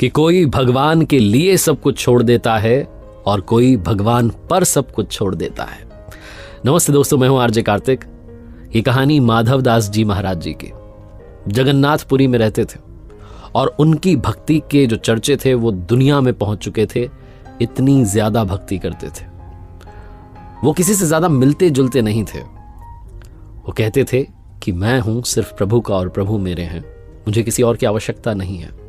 कि कोई भगवान के लिए सब कुछ छोड़ देता है और कोई भगवान पर सब कुछ छोड़ देता है। नमस्ते दोस्तों, मैं हूं आरजे कार्तिक। ये कहानी माधव दास जी महाराज जी की। जगन्नाथपुरी में रहते थे और उनकी भक्ति के जो चर्चे थे वो दुनिया में पहुंच चुके थे। इतनी ज्यादा भक्ति करते थे, वो किसी से ज्यादा मिलते जुलते नहीं थे। वो कहते थे कि मैं हूं सिर्फ प्रभु का और प्रभु मेरे हैं, मुझे किसी और की आवश्यकता नहीं है।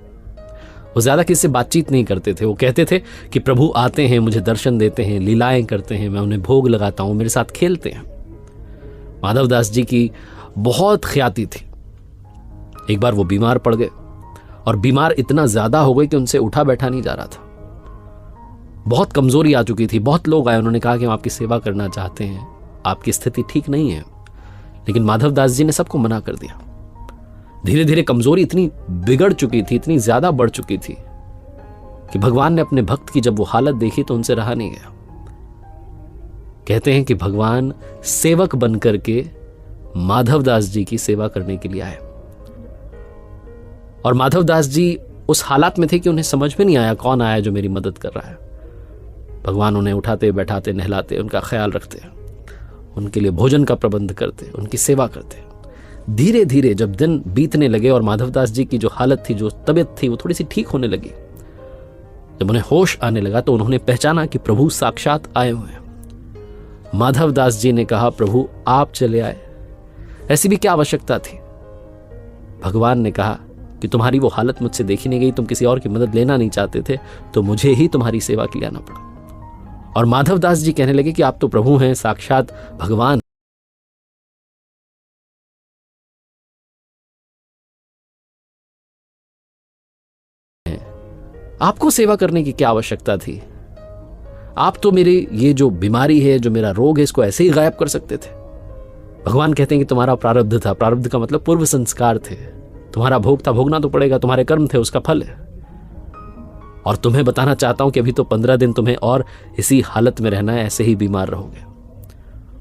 वो ज्यादा किसी से बातचीत नहीं करते थे। वो कहते थे कि प्रभु आते हैं, मुझे दर्शन देते हैं, लीलाएं करते हैं, मैं उन्हें भोग लगाता हूं, मेरे साथ खेलते हैं। माधव दास जी की बहुत ख्याति थी। एक बार वो बीमार पड़ गए और बीमार इतना ज्यादा हो गए कि उनसे उठा बैठा नहीं जा रहा था। बहुत कमजोरी आ चुकी थी। बहुत लोग आए, उन्होंने कहा कि हम आपकी सेवा करना चाहते हैं, आपकी स्थिति ठीक नहीं है। लेकिन माधव दास जी ने सबको मना कर दिया। धीरे धीरे कमजोरी इतनी बिगड़ चुकी थी, इतनी ज्यादा बढ़ चुकी थी कि भगवान ने अपने भक्त की जब वो हालत देखी तो उनसे रहा नहीं गया। कहते हैं कि भगवान सेवक बनकर के माधव दास जी की सेवा करने के लिए आए और माधव दास जी उस हालात में थे कि उन्हें समझ में नहीं आया कौन आया जो मेरी मदद कर रहा है। भगवान उन्हें उठाते, बैठाते, नहलाते, उनका ख्याल रखते, उनके लिए भोजन का प्रबंध करते, उनकी सेवा करते। धीरे धीरे जब दिन बीतने लगे और माधव दास जी की जो हालत थी, जो तबीयत थी, वो थोड़ी सी ठीक होने लगी, जब उन्हें होश आने लगा तो उन्होंने पहचाना कि प्रभु साक्षात आए हुए हैं। माधव दास जी ने कहा, प्रभु आप चले आए, ऐसी भी क्या आवश्यकता थी। भगवान ने कहा कि तुम्हारी वो हालत मुझसे देखी नहीं गई, तुम किसी और की मदद लेना नहीं चाहते थे, तो मुझे ही तुम्हारी सेवा के लिए आना पड़ा। और माधव दास जी कहने लगे कि आप तो प्रभु हैं, साक्षात भगवान। आपको सेवा करने की क्या आवश्यकता थी। आप तो मेरी ये जो बीमारी है, जो मेरा रोग है, इसको ऐसे ही गायब कर सकते थे। भगवान कहते हैं कि तुम्हारा प्रारब्ध था। प्रारब्ध का मतलब पूर्व संस्कार थे। तुम्हारा भोग था, भोगना तो पड़ेगा, तुम्हारे कर्म थे, उसका फल है। और तुम्हें बताना चाहता हूं कि अभी तो 15 दिन तुम्हें और इसी हालत में रहना है, ऐसे ही बीमार रहोगे।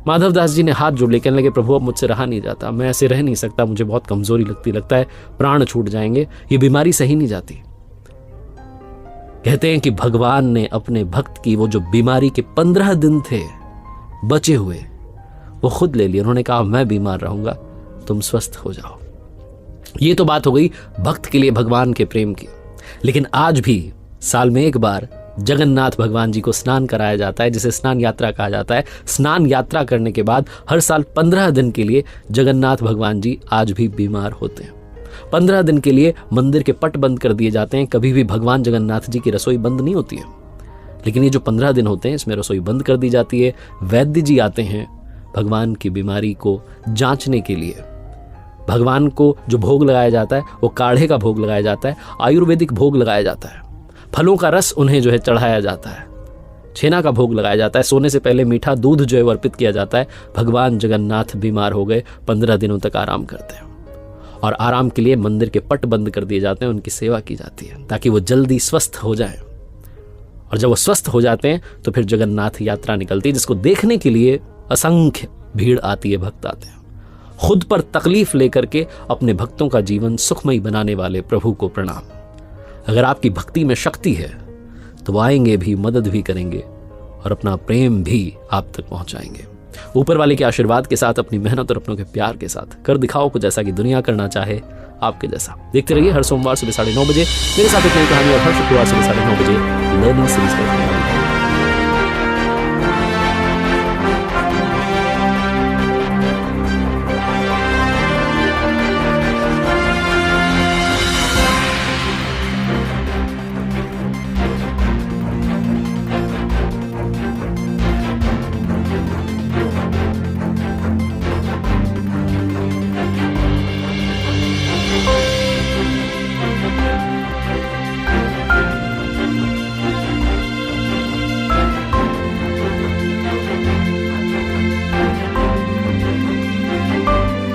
माधव दास जी ने हाथ जोड़ लिए, कहने लगे, प्रभु अब मुझसे रहा नहीं जाता, मैं ऐसे रह नहीं सकता, मुझे बहुत कमजोरी लगता है, प्राण छूट जाएंगे, ये बीमारी सही नहीं जाती। कहते हैं कि भगवान ने अपने भक्त की वो जो बीमारी के 15 दिन थे बचे हुए, वो खुद ले लिए। उन्होंने कहा, मैं बीमार रहूंगा, तुम स्वस्थ हो जाओ। ये तो बात हो गई भक्त के लिए भगवान के प्रेम की। लेकिन आज भी साल में एक बार जगन्नाथ भगवान जी को स्नान कराया जाता है, जिसे स्नान यात्रा कहा जाता है। स्नान यात्रा करने के बाद हर साल 15 दिन के लिए जगन्नाथ भगवान जी आज भी बीमार होते हैं। 15 दिन के लिए मंदिर के पट बंद कर दिए जाते हैं। कभी भी भगवान जगन्नाथ जी की रसोई बंद नहीं होती है। लेकिन ये जो 15 दिन होते हैं, इसमें रसोई बंद कर दी जाती है। वैद्य जी आते हैं भगवान की बीमारी को जांचने के लिए। भगवान को जो भोग लगाया जाता है वो काढ़े का भोग लगाया जाता है, आयुर्वेदिक भोग लगाया जाता है, फलों का रस उन्हें जो है चढ़ाया जाता है, छेना का भोग लगाया जाता है, सोने से पहले मीठा दूध जो है अर्पित किया जाता है। भगवान जगन्नाथ बीमार हो गए, 15 दिनों तक आराम करते हैं और आराम के लिए मंदिर के पट बंद कर दिए जाते हैं, उनकी सेवा की जाती है ताकि वो जल्दी स्वस्थ हो जाएं। और जब वो स्वस्थ हो जाते हैं तो फिर जगन्नाथ यात्रा निकलती है, जिसको देखने के लिए असंख्य भीड़ आती है, भक्त आते हैं। खुद पर तकलीफ लेकर के अपने भक्तों का जीवन सुखमय बनाने वाले प्रभु को प्रणाम। अगर आपकी भक्ति में शक्ति है तो वो आएंगे भी, मदद भी करेंगे और अपना प्रेम भी आप तक पहुंचाएंगे। ऊपर वाले के आशीर्वाद के साथ, अपनी मेहनत और अपनों के प्यार के साथ कर दिखाओ कुछ ऐसा कि दुनिया करना चाहे आपके जैसा। देखते रहिए हर सोमवार सुबह 9:30 बजे मेरे साथ एक नई कहानी और हर शुक्रवार सुबह 9:30 बजे लर्निंग सीरीज।